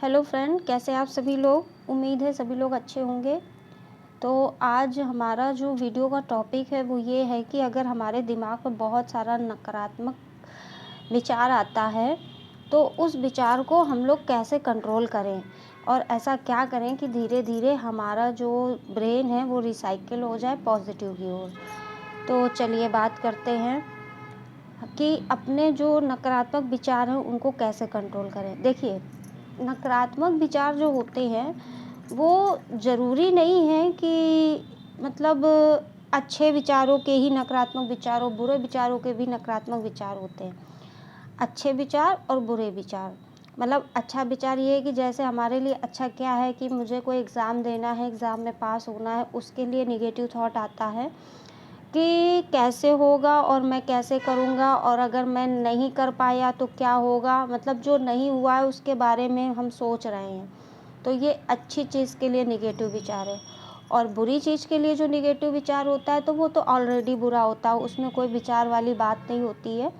Hello friend, कैसे आप सभी लोग। उम्मीद है सभी लोग अच्छे होंगे। तो आज हमारा जो वीडियो का टॉपिक है वो ये है कि अगर हमारे दिमाग में बहुत सारा नकारात्मक विचार आता है तो उस विचार को हम लोग कैसे कंट्रोल करें और ऐसा क्या करें कि धीरे धीरे हमारा जो ब्रेन है वो रिसाइकिल हो जाए पॉजिटिव की ओर। तो चलिए बात करते हैं कि अपने जो नकारात्मक विचार हैं उनको कैसे कंट्रोल करें। देखिए, नकारात्मक विचार जो होते हैं वो ज़रूरी नहीं है कि मतलब अच्छे विचारों के ही नकारात्मक विचार हो, बुरे विचारों के भी नकारात्मक विचार होते हैं। अच्छे विचार और बुरे विचार, मतलब अच्छा विचार ये है कि जैसे हमारे लिए अच्छा क्या है कि मुझे कोई एग्ज़ाम देना है, एग्ज़ाम में पास होना है, उसके लिए नेगेटिव थॉट आता है कि कैसे होगा और मैं कैसे करूँगा, और अगर मैं नहीं कर पाया तो क्या होगा, मतलब जो नहीं हुआ है उसके बारे में हम सोच रहे हैं। तो ये अच्छी चीज़ के लिए नेगेटिव विचार है। और बुरी चीज़ के लिए जो नेगेटिव विचार होता है तो वो तो ऑलरेडी बुरा होता है, उसमें कोई विचार वाली बात नहीं होती है।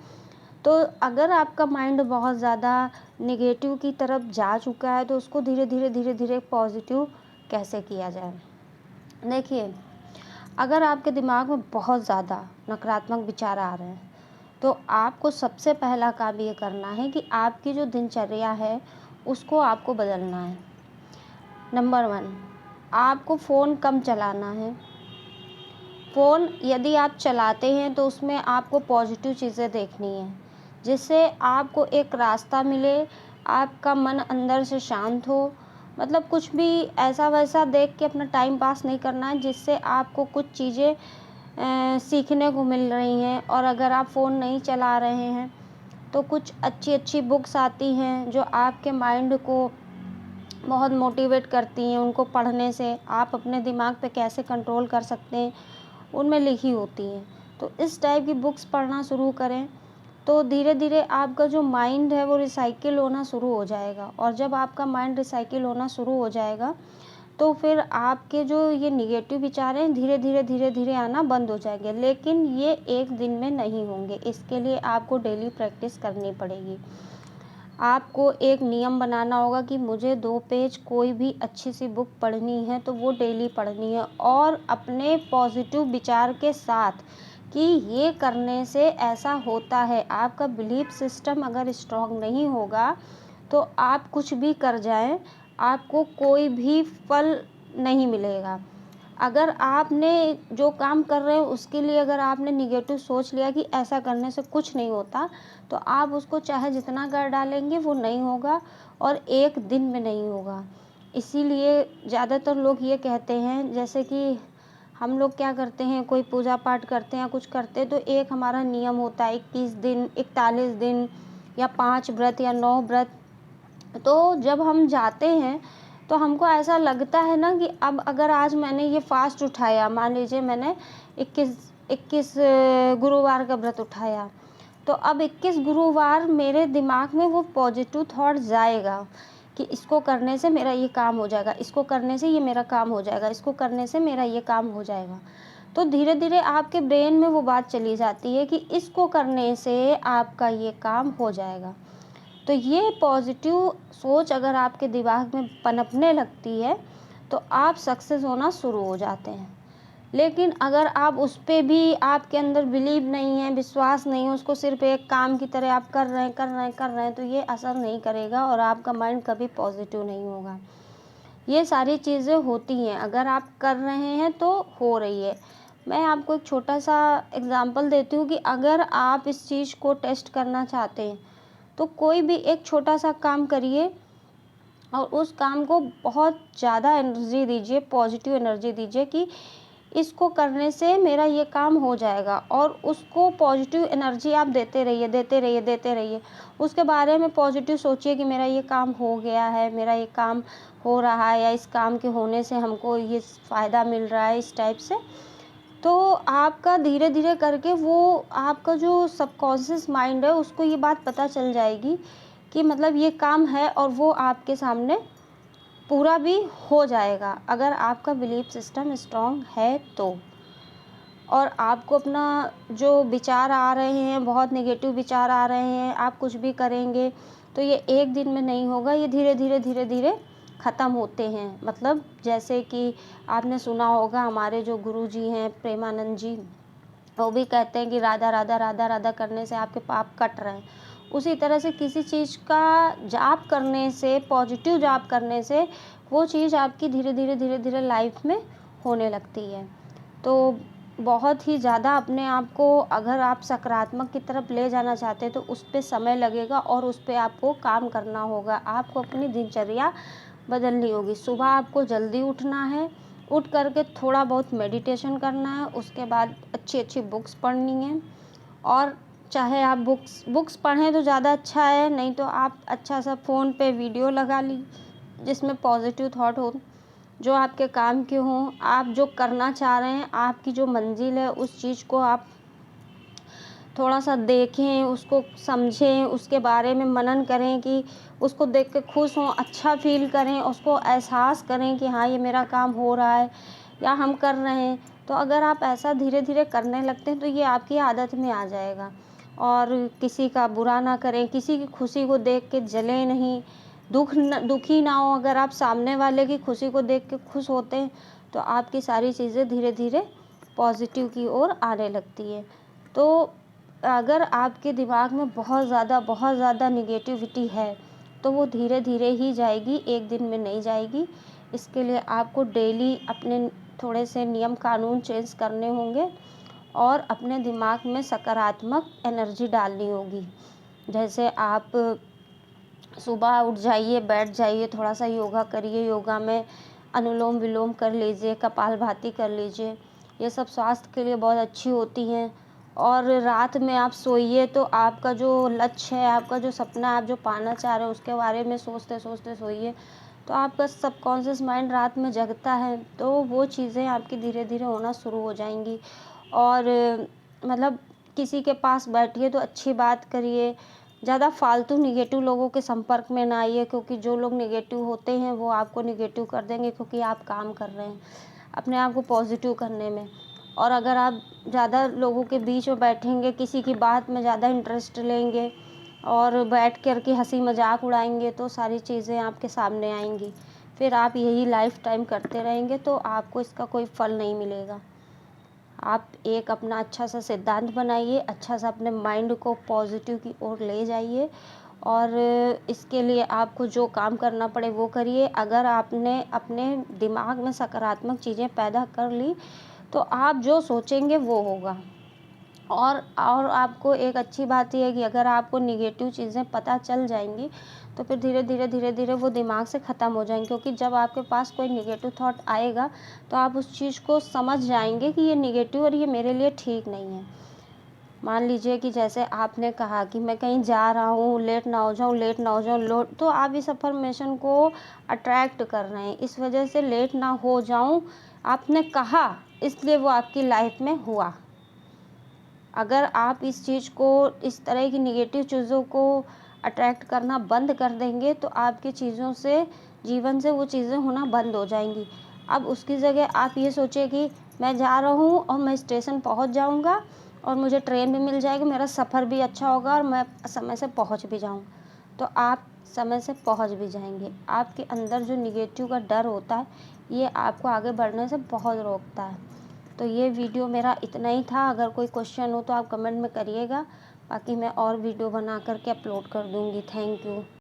तो अगर आपका माइंड बहुत ज़्यादा नेगेटिव की तरफ जा चुका है तो उसको धीरे धीरे पॉजिटिव कैसे किया जाए। देखिए, अगर आपके दिमाग में बहुत ज़्यादा नकारात्मक विचार आ रहे हैं तो आपको सबसे पहला काम ये करना है कि आपकी जो दिनचर्या है उसको आपको बदलना है। नंबर 1, आपको फ़ोन कम चलाना है। फ़ोन यदि आप चलाते हैं तो उसमें आपको पॉजिटिव चीज़ें देखनी है, जिससे आपको एक रास्ता मिले, आपका मन अंदर से शांत हो। मतलब कुछ भी ऐसा वैसा देख के अपना टाइम पास नहीं करना है, जिससे आपको कुछ चीज़ें सीखने को मिल रही हैं। और अगर आप फ़ोन नहीं चला रहे हैं तो कुछ अच्छी अच्छी बुक्स आती हैं जो आपके माइंड को बहुत मोटिवेट करती हैं। उनको पढ़ने से आप अपने दिमाग पे कैसे कंट्रोल कर सकते हैं उनमें लिखी होती हैं। तो इस टाइप की बुक्स पढ़ना शुरू करें तो धीरे धीरे आपका जो माइंड है वो रिसाइकिल होना शुरू हो जाएगा। और जब आपका माइंड रिसाइकिल होना शुरू हो जाएगा तो फिर आपके जो ये नेगेटिव विचार हैं धीरे धीरे आना बंद हो जाएंगे। लेकिन ये एक दिन में नहीं होंगे, इसके लिए आपको डेली प्रैक्टिस करनी पड़ेगी। आपको एक नियम बनाना होगा कि मुझे 2 पेज कोई भी अच्छी सी बुक पढ़नी है तो वो डेली पढ़नी है, और अपने पॉजिटिव विचार के साथ कि ये करने से ऐसा होता है। आपका बिलीफ सिस्टम अगर स्ट्रॉन्ग नहीं होगा तो आप कुछ भी कर जाएं, आपको कोई भी फल नहीं मिलेगा। अगर आपने जो काम कर रहे हो उसके लिए अगर आपने नेगेटिव सोच लिया कि ऐसा करने से कुछ नहीं होता, तो आप उसको चाहे जितना कर डालेंगे वो नहीं होगा, और एक दिन में नहीं होगा। इसीलिए ज़्यादातर लोग ये कहते हैं, जैसे कि हम लोग क्या करते हैं, कोई पूजा पाठ करते हैं, कुछ करते हैं तो एक हमारा नियम होता है 21 दिन, 41 दिन या 5 व्रत या 9 व्रत। तो जब हम जाते हैं तो हमको ऐसा लगता है ना कि अब अगर आज मैंने ये फास्ट उठाया, मान लीजिए मैंने 21 गुरुवार का व्रत उठाया, तो अब 21 गुरुवार मेरे दिमाग में वो पॉजिटिव थॉट जाएगा कि इसको करने से मेरा ये काम हो जाएगा, इसको करने से ये मेरा काम हो जाएगा, इसको करने से मेरा ये काम हो जाएगा। तो धीरे धीरे आपके ब्रेन में वो बात चली जाती है कि इसको करने से आपका ये काम हो जाएगा। तो ये पॉजिटिव सोच अगर आपके दिमाग में पनपने लगती है तो आप सक्सेस होना शुरू हो जाते हैं। लेकिन अगर आप उस पे भी आपके अंदर बिलीव नहीं है, विश्वास नहीं है, उसको सिर्फ एक काम की तरह आप कर रहे हैं तो ये असर नहीं करेगा और आपका माइंड कभी पॉजिटिव नहीं होगा। ये सारी चीज़ें होती हैं, अगर आप कर रहे हैं तो हो रही है। मैं आपको एक छोटा सा एग्ज़ाम्पल देती हूँ कि अगर आप इस चीज़ को टेस्ट करना चाहते हैं तो कोई भी एक छोटा सा काम करिए और उस काम को बहुत ज़्यादा एनर्जी दीजिए, पॉजिटिव एनर्जी दीजिए कि इसको करने से मेरा ये काम हो जाएगा, और उसको पॉजिटिव एनर्जी आप देते रहिए। उसके बारे में पॉजिटिव सोचिए कि मेरा ये काम हो गया है, मेरा ये काम हो रहा है, या इस काम के होने से हमको ये फ़ायदा मिल रहा है, इस टाइप से। तो आपका धीरे धीरे करके वो आपका जो सबकॉन्शियस माइंड है उसको ये बात पता चल जाएगी कि मतलब ये काम है, और वो आपके सामने पूरा भी हो जाएगा अगर आपका बिलीफ सिस्टम स्ट्रॉन्ग है तो। और आपको अपना जो विचार आ रहे हैं, बहुत नेगेटिव विचार आ रहे हैं, आप कुछ भी करेंगे तो ये एक दिन में नहीं होगा, ये धीरे-धीरे ख़त्म होते हैं। मतलब जैसे कि आपने सुना होगा हमारे जो गुरुजी हैं प्रेमानंद जी, वो भी कहते हैं कि राधा, राधा, राधा, राधा करने से आपके पाप कट रहे हैं। उसी तरह से किसी चीज़ का जाप करने से, पॉज़िटिव जाप करने से वो चीज़ आपकी धीरे-धीरे लाइफ़ में होने लगती है। तो बहुत ही ज़्यादा अपने आप को अगर आप सकारात्मक की तरफ ले जाना चाहते हैं तो उस पे समय लगेगा और उस पे आपको काम करना होगा। आपको अपनी दिनचर्या बदलनी होगी। सुबह आपको जल्दी उठना है, उठ कर के थोड़ा बहुत मेडिटेशन करना है, उसके बाद अच्छी-अच्छी बुक्स पढ़नी है। और चाहे आप बुक्स पढ़ें तो ज़्यादा अच्छा है, नहीं तो आप अच्छा-सा फ़ोन पे वीडियो लगा जिसमें पॉज़िटिव थॉट हो, जो आपके काम के हों। आप जो करना चाह रहे हैं, आपकी जो मंज़िल है, उस चीज़ को आप थोड़ा-सा देखें, उसको समझें, उसके बारे में मनन करें कि उसको देख के खुश हों, अच्छा फ़ील करें, उसको एहसास करें कि हाँ, ये मेरा काम हो रहा है या हम कर रहे हैं। तो अगर आप ऐसा धीरे-धीरे करने लगते हैं, तो ये आपकी आदत में आ जाएगा। और किसी का बुरा ना करें, किसी की खुशी को देख के जलें नहीं, दुखी ना हों। अगर आप सामने वाले की खुशी को देख के खुश होते हैं, तो आपकी सारी चीज़ें धीरे-धीरे पॉज़िटिव की ओर आने लगती है। तो अगर आपके दिमाग में बहुत ज़्यादा नेगेटिविटी है, तो वो धीरे-धीरे ही जाएगी, एक दिन में नहीं जाएगी। इसके लिए आपको डेली अपने थोड़े से नियम कानून चेंज करने होंगे और अपने दिमाग में सकारात्मक एनर्जी डालनी होगी। जैसे आप सुबह उठ जाइए, बैठ जाइए, थोड़ा-सा योगा करिए, योगा में अनुलोम-विलोम कर लीजिए, कपालभाति कर लीजिए। ये सब स्वास्थ्य के लिए बहुत अच्छी होती हैं। और रात में आप सोइए तो आपका जो लक्ष्य है, आपका जो सपना है, आप जो पाना चाह रहे हो उसके बारे में सोचते-सोचते सोइए, तो आपका सबकॉन्शियस माइंड रात में जगता है, तो वो चीज़ें आपकी धीरे-धीरे होना शुरू हो जाएँगी। और मतलब किसी के पास बैठिए तो अच्छी बात करिए, ज़्यादा फालतू नेगेटिव लोगों के संपर्क में ना आइए, क्योंकि जो लोग नेगेटिव होते हैं वो आपको नेगेटिव कर देंगे, क्योंकि आप काम कर रहे हैं अपने आप को पॉज़िटिव करने में। और अगर आप ज़्यादा लोगों के बीच में बैठेंगे, किसी की बात में ज़्यादा इंटरेस्ट लेंगे और बैठ कर के हँसी मज़ाक उड़ाएँगे, तो सारी चीज़ें आपके सामने आएँगी। फिर आप यही लाइफ़ टाइम करते रहेंगे तो आपको इसका कोई फल नहीं मिलेगा। आप एक अपना अच्छा-सा सिद्धांत बनाइए, अच्छा-सा अपने माइंड को पॉज़िटिव की ओर ले जाइए और इसके लिए आपको जो काम करना पड़े वो करिए। अगर आपने अपने दिमाग में सकारात्मक चीज़ें पैदा कर ली, तो आप जो सोचेंगे वो होगा। और आपको एक अच्छी बात ये है कि अगर आपको नेगेटिव चीज़ें पता चल जाएँगी, तो फिर धीरे-धीरे वो दिमाग से ख़त्म हो जाएँगी, क्योंकि जब आपके पास कोई नेगेटिव थॉट आएगा, तो आप उस चीज़ को समझ जाएँगे कि ये नेगेटिव और ये मेरे लिए ठीक नहीं है। मान लीजिए कि जैसे आपने कहा कि मैं कहीं जा रहा हूँ, लेट ना हो जाऊँ, तो आप इस अफ़र्मेशन को अट्रैक्ट कर रहे हैं। इस वजह से लेट ना हो जाऊँ, आपने कहा, इसलिए वो आपकी लाइफ़ में हुआ। अगर आप इस चीज़ को, इस तरह की नेगेटिव चीज़ों को अट्रैक्ट करना बंद कर देंगे, तो आपकी चीज़ों से, जीवन से वो चीज़ें होना बंद हो जाएँगी। अब उसकी जगह आप ये सोचिए कि मैं जा रहा हूँ और मैं स्टेशन पहुँच जाऊँगा और मुझे ट्रेन भी मिल जाएगी, मेरा सफ़र भी अच्छा होगा और मैं समय से पहुँच भी जाऊँ। तो आप समय से पहुँच भी जाएँगे। आपके अंदर जो नेगेटिव का डर होता है, ये आपको आगे बढ़ने से बहुत रोकता है। तो ये वीडियो मेरा इतना ही था। अगर कोई क्वेश्चन हो तो आप कमेंट में करिएगा, बाकी मैं और वीडियो बना कर के अपलोड कर दूँगी। Thank you.